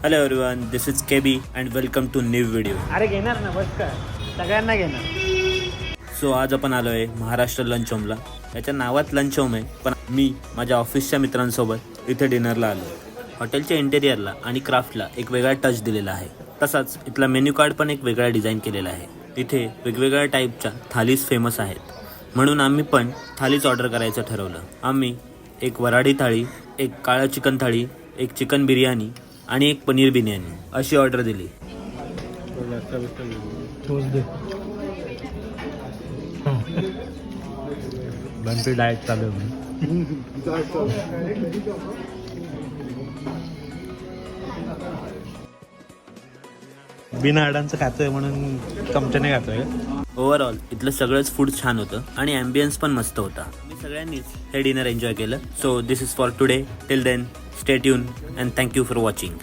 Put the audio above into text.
Hello everyone, this is KB and welcome to new video. अरे घेणार ना, बस काय सगळ्यांना घेणार. सो आज आपण आलो आहे महाराष्ट्र लंच होमला. याच्या नावात लंच होम आहे, पण मी माझ्या ऑफिसच्या मित्रांसोबत इथे डिनरला आलो. हॉटेलच्या इंटेरियरला आणि क्राफ्टला एक वेगळा टच दिलेला आहे. तसाच इथला मेन्यू कार्ड पण एक वेगळा डिझाईन केलेला आहे. इथे वेगवेगळ्या टाईपच्या थालीज फेमस आहेत, म्हणून आम्ही पण थालीच ऑर्डर करायचं ठरवलं. आम्ही एक वराडी थाळी, एक काळं चिकन थाळी, एक चिकन बिर्याणी आणि एक पनीर बिर्याणी अशी ऑर्डर दिली. बनते डाएट चालू आहे. बिना अडांचं खातोय म्हणून कमच्याने खातोय. ओव्हरऑल इथलं सगळंच फूड छान होतं आणि ॲम्बियन्स पण मस्त होता. मी सगळ्यांनीच हे डिनर एन्जॉय केलं. So this is for today. Till then, stay tune and thank you for watching.